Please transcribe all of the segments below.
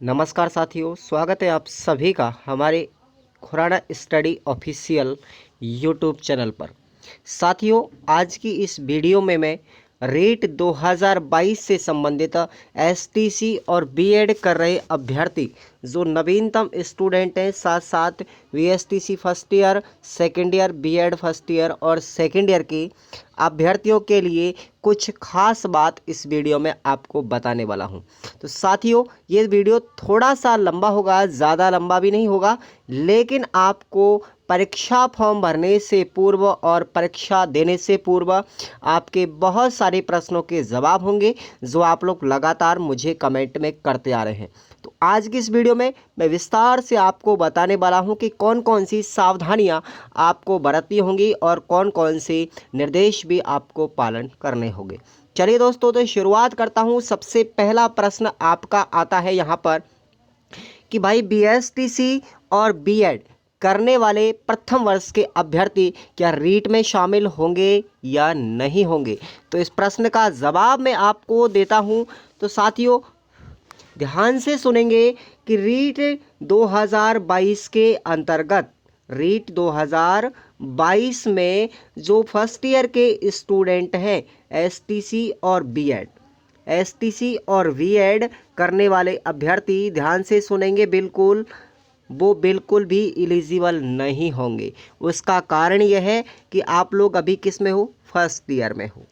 नमस्कार साथियों, स्वागत है आप सभी का हमारे Khurana study official YouTube channel पर। साथियों, आज की इस वीडियो में मैं रीट 2022 से संबंधित एसटीसी और बीएड कर रहे अभ्यर्थी जो नवीनतम स्टूडेंट हैं, साथ साथ BSTC first year, second year, BEd first year और सेकेंड ईयर की अभ्यर्थियों के लिए कुछ खास बात इस वीडियो में आपको बताने वाला हूं। तो साथियों, ये वीडियो थोड़ा सा लंबा होगा, ज़्यादा लंबा भी नहीं होगा, लेकिन आपको परीक्षा फॉर्म भरने से पूर्व और परीक्षा देने से पूर्व आपके बहुत सारे प्रश्नों के जवाब होंगे जो आप लोग लगातार मुझे कमेंट में करते आ रहे हैं। तो आज की इस वीडियो में मैं विस्तार से आपको बताने वाला हूं कि कौन कौन सी सावधानियां आपको बरतनी होंगी और कौन कौन से निर्देश भी आपको पालन करने होंगे। चलिए दोस्तों, तो शुरुआत करता हूं। सबसे पहला प्रश्न आपका आता है यहाँ पर कि भाई बीएसटीसी और बीएड करने वाले प्रथम वर्ष के अभ्यर्थी क्या रीट में शामिल होंगे या नहीं होंगे। तो इस प्रश्न का जवाब मैं आपको देता हूं। तो साथियों, ध्यान से सुनेंगे कि रीट 2022 के अंतर्गत रीट 2022 में जो फर्स्ट ईयर के स्टूडेंट हैं, एसटीसी और बीएड करने वाले अभ्यर्थी ध्यान से सुनेंगे, वो बिल्कुल भी एलिजिबल नहीं होंगे। उसका कारण यह है कि आप लोग अभी किस में हो, फर्स्ट ईयर में हो।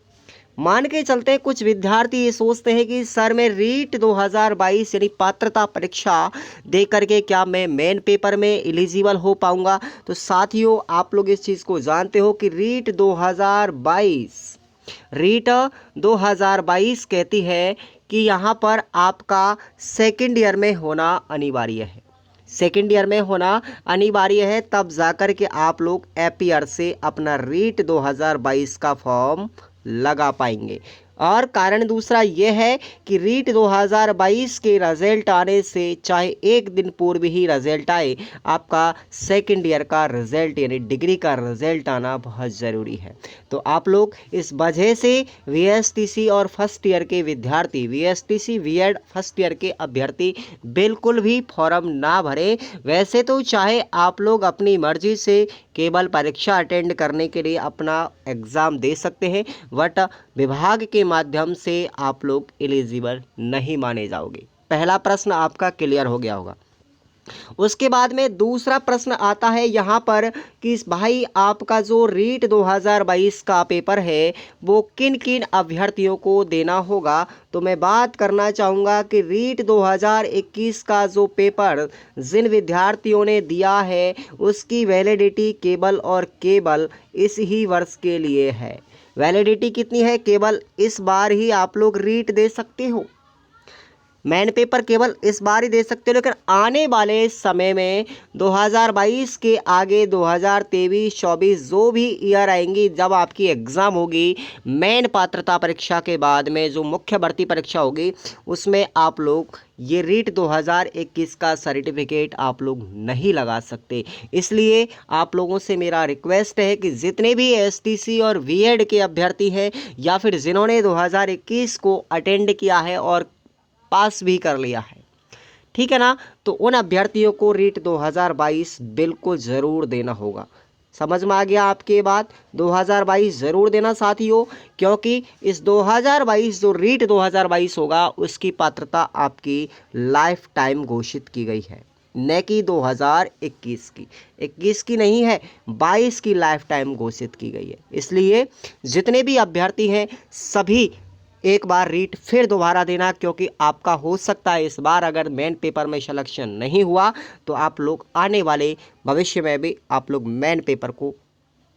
मान के चलते कुछ विद्यार्थी ये सोचते हैं कि सर मैं रीट 2022 यानी पात्रता परीक्षा दे करके क्या मैं मेन पेपर में एलिजिबल हो पाऊंगा। तो साथियों, आप लोग इस चीज़ को जानते हो कि रीट 2022 कहती है कि यहाँ पर आपका सेकेंड ईयर में होना अनिवार्य है। सेकेंड ईयर में होना अनिवार्य है, तब जाकर के आप लोग एपीआर से अपना रीट 2022 का फॉर्म लगा पाएंगे। और कारण दूसरा यह है कि रीट 2022 के रिजल्ट आने से चाहे एक दिन पूर्व ही रिजल्ट आए, आपका सेकेंड ईयर का रिजल्ट यानी डिग्री का रिजल्ट आना बहुत ज़रूरी है। तो आप लोग इस वजह से वीएसटीसी और फर्स्ट ईयर के विद्यार्थी, वीएसटीसी बीएड फर्स्ट ईयर के अभ्यर्थी बिल्कुल भी फॉर्म ना भरें। वैसे तो चाहे आप लोग अपनी मर्जी से केवल परीक्षा अटेंड करने के लिए अपना एग्ज़ाम दे सकते हैं, बट विभाग के माध्यम से आप लोग एलिजिबल नहीं माने जाओगे। पहला प्रश्न आपका क्लियर हो गया होगा। उसके बाद में दूसरा प्रश्न आता है यहाँ पर कि भाई आपका जो रीट 2022 का पेपर है वो किन किन अभ्यर्थियों को देना होगा। तो मैं बात करना चाहूँगा कि रीट 2021 का जो पेपर जिन विद्यार्थियों ने दिया है उसकी वैलिडिटी केवल इस ही वर्ष के लिए है। वैलिडिटी कितनी है? केवल इस बार ही आप लोग रीट दे सकते हो, मेन पेपर केवल इस बार ही दे सकते हो। लेकिन आने वाले समय में 2022 के आगे 2023, 24 जो भी ईयर आएंगी, जब आपकी एग्ज़ाम होगी मेन पात्रता परीक्षा के बाद में जो मुख्य भर्ती परीक्षा होगी, उसमें आप लोग ये रीट 2021 का सर्टिफिकेट आप लोग नहीं लगा सकते। इसलिए आप लोगों से मेरा रिक्वेस्ट है कि जितने भी एसटीसी और बीएड के अभ्यर्थी हैं या फिर जिन्होंने 2021 को अटेंड किया है और पास भी कर लिया है, ठीक है ना, तो उन अभ्यर्थियों को रीट 2022 बिल्कुल ज़रूर देना होगा। समझ में आ गया आपके बात? 2022 ज़रूर देना साथियों, क्योंकि इस 2022 जो रीट 2022 होगा उसकी पात्रता आपकी लाइफ टाइम घोषित की गई है, न कि 2021 की। 21 की नहीं है, 22 की लाइफ टाइम घोषित की गई है। इसलिए जितने भी अभ्यर्थी हैं सभी एक बार रीट फिर दोबारा देना, क्योंकि आपका हो सकता है इस बार अगर मेन पेपर में सिलेक्शन नहीं हुआ तो आप लोग आने वाले भविष्य में भी आप लोग मेन पेपर को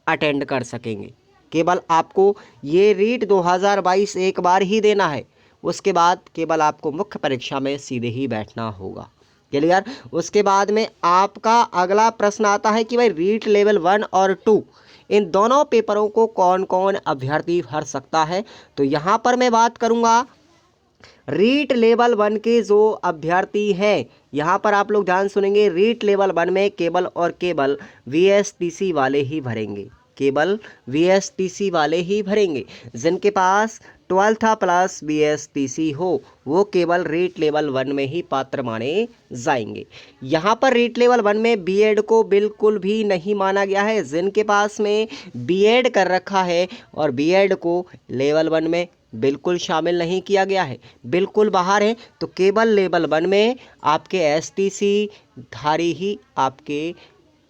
अटेंड कर सकेंगे। केवल आपको ये रीट 2022 एक बार ही देना है, उसके बाद केवल आपको मुख्य परीक्षा में सीधे ही बैठना होगा। क्लियर? उसके बाद में आपका अगला प्रश्न आता है कि भाई रीट लेवल 1 और 2 इन दोनों पेपरों को कौन कौन अभ्यर्थी भर सकता है। तो यहाँ पर मैं बात करूँगा रीट लेवल 1 के जो अभ्यर्थी हैं, यहाँ पर आप लोग ध्यान सुनेंगे, रीट लेवल 1 में केवल और केवल वीएसटीसी वाले ही भरेंगे। केवल VSTC वाले ही भरेंगे। जिनके पास 12th प्लस VSTC हो वो केवल रीट लेवल 1 में ही पात्र माने जाएंगे। यहाँ पर रीट लेवल 1 में बीएड को बिल्कुल भी नहीं माना गया है। जिनके पास में बीएड कर रखा है और बीएड को लेवल 1 में बिल्कुल शामिल नहीं किया गया है, बिल्कुल बाहर है, तो केवल लेवल 1 में आपके STC धारी ही आपके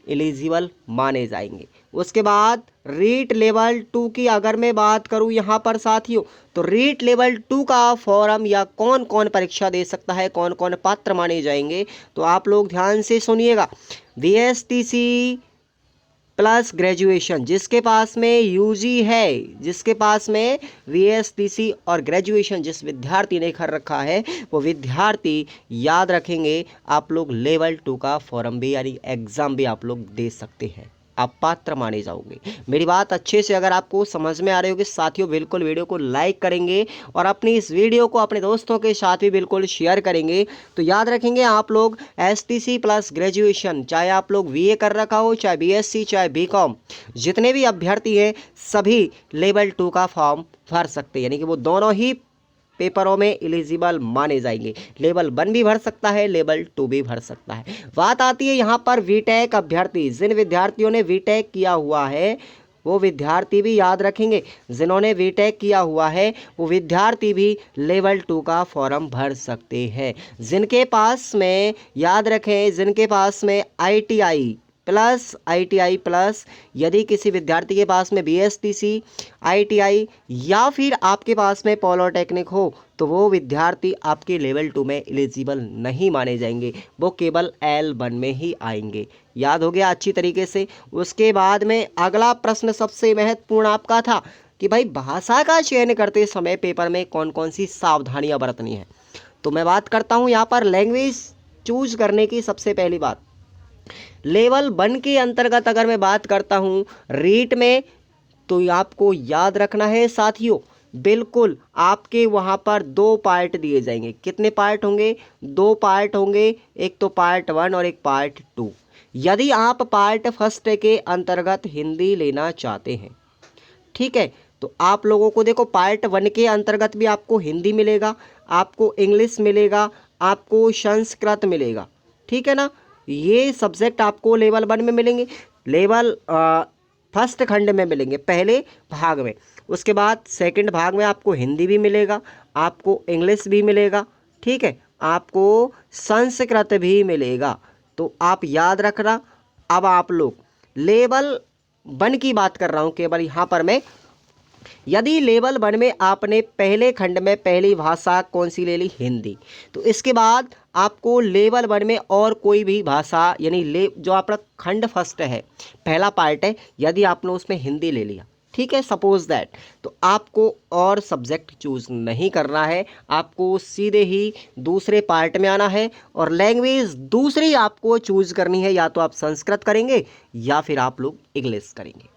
एलिजिबल माने जाएंगे। उसके बाद रीट लेवल 2 की अगर मैं बात करूं यहाँ पर साथियों, तो रीट लेवल 2 का फॉर्म या कौन कौन परीक्षा दे सकता है, कौन कौन पात्र माने जाएंगे, तो आप लोग ध्यान से सुनिएगा। VSTC प्लस ग्रेजुएशन, जिसके पास में यूजी है, जिसके पास में VSTC और ग्रेजुएशन जिस विद्यार्थी ने कर रखा है वो विद्यार्थी याद रखेंगे आप लोग लेवल 2 का फॉर्म भी यानी एग्ज़ाम भी आप लोग दे सकते हैं, आप पात्र माने जाओगे। मेरी बात अच्छे से अगर आपको समझ में आ रही होगी साथियों, बिल्कुल वीडियो को लाइक करेंगे और अपनी इस वीडियो को अपने दोस्तों के साथ भी बिल्कुल शेयर करेंगे। तो याद रखेंगे आप लोग STC प्लस ग्रेजुएशन, चाहे आप लोग VA कर रखा हो, चाहे BSc, चाहे BCom, जितने भी अभ्यर्थी हैं सभी लेवल 2 का फॉर्म भर सकते हैं, यानी कि वो दोनों ही पेपरों में एलिजिबल माने जाएंगे। लेवल 1 भी भर सकता है, लेवल 2 भी भर सकता है। बात आती है यहाँ पर VTech अभ्यर्थी, जिन विद्यार्थियों ने VTech किया हुआ है वो विद्यार्थी भी याद रखेंगे, जिन्होंने VTech किया हुआ है वो विद्यार्थी भी लेवल 2 का फॉर्म भर सकते हैं। जिनके पास में याद रखें, जिनके पास में ITI प्लस यदि किसी विद्यार्थी के पास में BSTC, ITI या फिर आपके पास में पॉलिटेक्निक हो तो वो विद्यार्थी आपके लेवल 2 में एलिजिबल नहीं माने जाएंगे, वो केवल L1 में ही आएंगे। याद हो गया अच्छी तरीके से। उसके बाद में अगला प्रश्न सबसे महत्वपूर्ण आपका था कि भाई भाषा का चयन करते समय पेपर में कौन कौन सी सावधानियां बरतनी है। तो मैं बात करता हूं यहाँ पर लैंग्वेज चूज करने की। सबसे पहली बात, लेवल 1 के अंतर्गत अगर मैं बात करता हूं रीट में, तो आपको याद रखना है साथियों, बिल्कुल आपके वहां पर 2 पार्ट दिए जाएंगे। कितने पार्ट होंगे? 2 पार्ट होंगे, एक तो पार्ट 1 और एक पार्ट 2। यदि आप पार्ट फर्स्ट के अंतर्गत हिंदी लेना चाहते हैं, ठीक है, तो आप लोगों को देखो पार्ट 1 के अंतर्गत भी आपको हिंदी मिलेगा, आपको इंग्लिश मिलेगा, आपको संस्कृत मिलेगा, ठीक है ना। ये सब्जेक्ट आपको लेवल 1 में मिलेंगे, लेवल फर्स्ट खंड में मिलेंगे पहले भाग में। उसके बाद सेकंड भाग में आपको हिंदी भी मिलेगा, आपको इंग्लिश भी मिलेगा, ठीक है, आपको संस्कृत भी मिलेगा। तो आप याद रखना। अब आप लोग लेवल 1 की बात कर रहा हूँ केवल यहाँ पर मैं, यदि लेवल 1 में आपने पहले खंड में पहली भाषा कौन सी ले ली? हिंदी, तो इसके बाद आपको लेवल 1 में और कोई भी भाषा यानी जो आपका खंड फर्स्ट है, पहला पार्ट है, यदि आपने उसमें हिंदी ले लिया, ठीक है, सपोज दैट, तो आपको और सब्जेक्ट चूज नहीं करना है, आपको सीधे ही दूसरे पार्ट में आना है और लैंग्वेज दूसरी आपको चूज करनी है, या तो आप संस्कृत करेंगे या फिर आप लोग इंग्लिश करेंगे।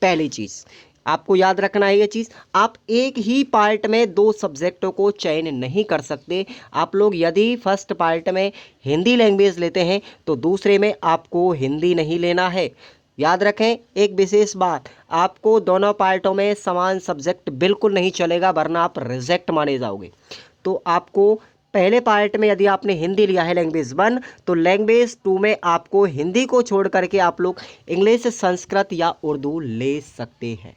पहली चीज़ आपको याद रखना है ये चीज़, आप एक ही पार्ट में 2 सब्जेक्टों को चयन नहीं कर सकते। आप लोग यदि फर्स्ट पार्ट में हिंदी लैंग्वेज लेते हैं तो दूसरे में आपको हिंदी नहीं लेना है। याद रखें एक विशेष बात, आपको दोनों पार्टों में समान सब्जेक्ट बिल्कुल नहीं चलेगा, वरना आप रिजेक्ट माने जाओगे। तो आपको पहले पार्ट में यदि आपने हिंदी लिया है लैंग्वेज 1, तो लैंग्वेज 2 में आपको हिंदी को छोड़ करके आप लोग इंग्लिश, संस्कृत या उर्दू ले सकते हैं।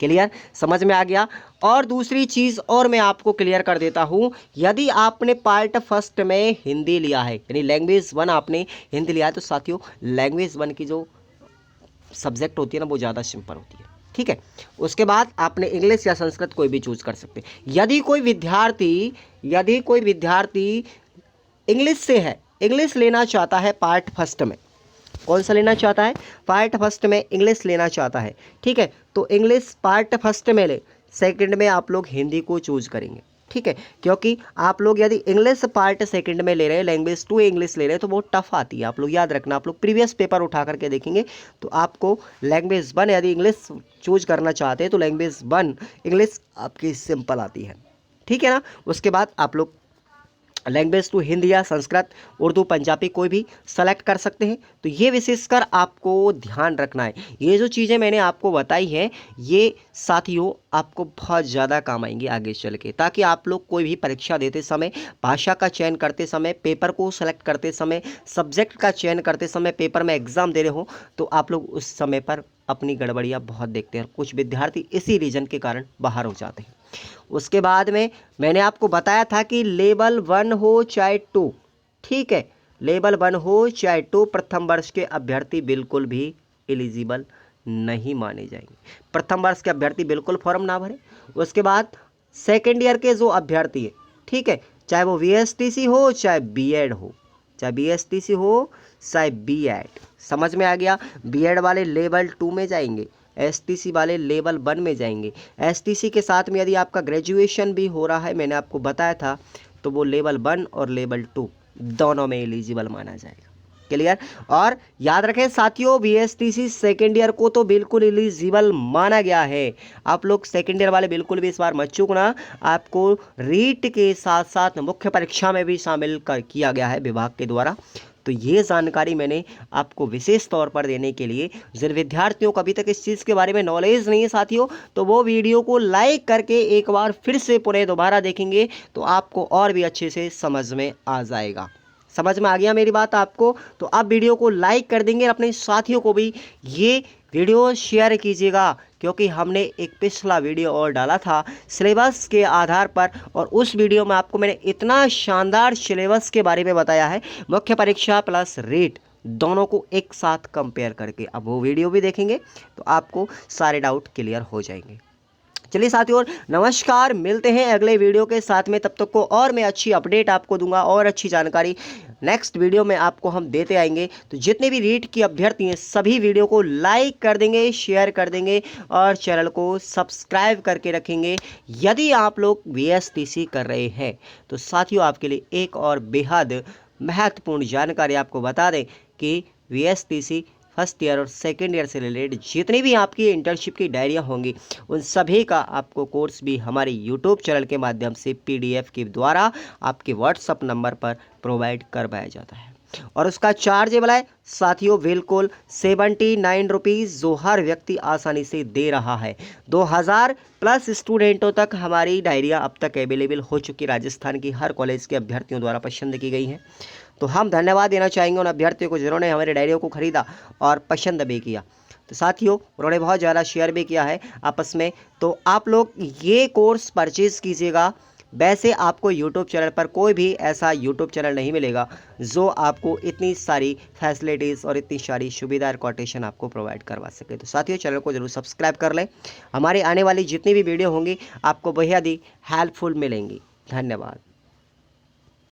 क्लियर, समझ में आ गया। और दूसरी चीज़ और मैं आपको क्लियर कर देता हूँ, यदि आपने पार्ट फर्स्ट में हिंदी लिया है यानी लैंग्वेज 1 आपने हिंदी लिया है, तो साथियों लैंग्वेज 1 की जो सब्जेक्ट होती है ना वो ज़्यादा सिंपल होती है, ठीक है। उसके बाद आपने इंग्लिश या संस्कृत कोई भी चूज कर सकते हैं। यदि कोई विद्यार्थी इंग्लिश से है, इंग्लिश लेना चाहता है पार्ट फर्स्ट में, कौन सा लेना चाहता है? पार्ट फर्स्ट में इंग्लिश लेना चाहता है, ठीक है, तो इंग्लिश पार्ट फर्स्ट में ले, सेकंड में आप लोग हिंदी को चूज करेंगे, ठीक है, क्योंकि आप लोग यदि इंग्लिश पार्ट सेकंड में ले रहे हैं, लैंग्वेज 2 इंग्लिश ले रहे हैं, तो बहुत टफ आती है। आप लोग याद रखना, आप लोग प्रीवियस पेपर उठा करके देखेंगे तो आपको लैंग्वेज 1 यदि इंग्लिश चूज करना चाहते हैं तो लैंग्वेज 1 इंग्लिश आपकी सिंपल आती है, ठीक है ना। उसके बाद आप लोग लैंग्वेज टू हिंदी या संस्कृत, उर्दू, पंजाबी कोई भी सेलेक्ट कर सकते हैं। तो ये विशेषकर आपको ध्यान रखना है। ये जो चीज़ें मैंने आपको बताई हैं ये साथियों आपको बहुत ज़्यादा काम आएंगी आगे चल के, ताकि आप लोग कोई भी परीक्षा देते समय, भाषा का चयन करते समय, पेपर को सेलेक्ट करते समय, सब्जेक्ट का चयन करते समय, पेपर में एग्ज़ाम दे रहे हो तो आप लोग उस समय पर अपनी गड़बड़ियाँ बहुत देखते हैं। कुछ विद्यार्थी इसी रीज़न के कारण बाहर हो जाते हैं। उसके बाद में मैंने आपको बताया था कि लेवल 1 हो चाहे 2, ठीक है, लेवल 1 हो चाहे 2, प्रथम वर्ष के अभ्यर्थी बिल्कुल भी एलिजिबल नहीं माने जाएंगे। प्रथम वर्ष के अभ्यर्थी बिल्कुल फॉर्म ना भरें। उसके बाद सेकेंड ईयर के जो अभ्यर्थी है, ठीक है, चाहे वो वीएसटीसी हो चाहे बीएड हो, चाहे बीएसटीसी हो चाहे बीएड, समझ में आ गया। बीएड वाले लेवल 2 में जाएंगे, एसटीसी वाले लेवल 1 में जाएंगे। एसटीसी के साथ में यदि आपका ग्रेजुएशन भी हो रहा है, मैंने आपको बताया था, तो वो लेवल 1 और लेवल 2 दोनों में एलिजिबल माना जाएगा। क्लियर। और याद रखें साथियों, बीएसटीसी सेकेंड ईयर को तो बिल्कुल एलिजिबल माना गया है। आप लोग सेकेंड ईयर वाले बिल्कुल भी इस बार मत चूकना, आपको रीट के साथ साथ मुख्य परीक्षा में भी शामिल किया गया है विभाग के द्वारा। तो ये जानकारी मैंने आपको विशेष तौर पर देने के लिए, जिन विद्यार्थियों को अभी तक इस चीज़ के बारे में नॉलेज नहीं है साथियों, तो वो वीडियो को लाइक करके एक बार फिर से पुनः दोबारा देखेंगे तो आपको और भी अच्छे से समझ में आ जाएगा। समझ में आ गया मेरी बात आपको? तो आप वीडियो को लाइक कर देंगे और अपने साथियों को भी ये वीडियो शेयर कीजिएगा, क्योंकि हमने एक पिछला वीडियो और डाला था सिलेबस के आधार पर, और उस वीडियो में आपको मैंने इतना शानदार सिलेबस के बारे में बताया है, मुख्य परीक्षा प्लस रीट दोनों को एक साथ कंपेयर करके। अब वो वीडियो भी देखेंगे तो आपको सारे डाउट क्लियर हो जाएंगे। चलिए साथियों, नमस्कार, मिलते हैं अगले वीडियो के साथ में। तब तक को और मैं अच्छी अपडेट आपको दूंगा और अच्छी जानकारी नेक्स्ट वीडियो में आपको हम देते आएंगे। तो जितने भी रीट की अभ्यर्थी हैं सभी वीडियो को लाइक कर देंगे, शेयर कर देंगे और चैनल को सब्सक्राइब करके रखेंगे। यदि आप लोग वीएसटीसी कर रहे हैं तो साथियों आपके लिए एक और बेहद महत्वपूर्ण जानकारी आपको बता दें कि वीएसटीसी फर्स्ट ईयर और सेकेंड ईयर से रिलेटेड जितनी भी आपकी इंटर्नशिप की डायरियाँ होंगी उन सभी का आपको कोर्स भी हमारे यूट्यूब चैनल के माध्यम से पीडीएफ के द्वारा आपके व्हाट्सअप नंबर पर प्रोवाइड करवाया जाता है। और उसका चार्जेबल है साथियों बिल्कुल 79 रुपीज़, जो हर व्यक्ति आसानी से दे रहा है। 2000 प्लस स्टूडेंटों तक हमारी डायरिया अब तक अवेलेबल हो चुकी, राजस्थान की हर कॉलेज के अभ्यर्थियों द्वारा पसंद की गई हैं। तो हम धन्यवाद देना चाहेंगे उन अभ्यर्थियों को जिन्होंने हमारे डायरियों को खरीदा और पसंद भी किया। तो साथियों उन्होंने बहुत ज़्यादा शेयर भी किया है आपस में। तो आप लोग ये कोर्स परचेज़ कीजिएगा। वैसे आपको यूट्यूब चैनल पर कोई भी ऐसा यूट्यूब चैनल नहीं मिलेगा जो आपको इतनी सारी फैसिलिटीज़ और इतनी सारी सुविधा और कोटेशन आपको प्रोवाइड करवा सके। तो साथियों चैनल को जरूर सब्सक्राइब कर लें। हमारे आने वाली जितनी भी वीडियो होंगी आपको बेहद ही हेल्पफुल मिलेंगी। धन्यवाद।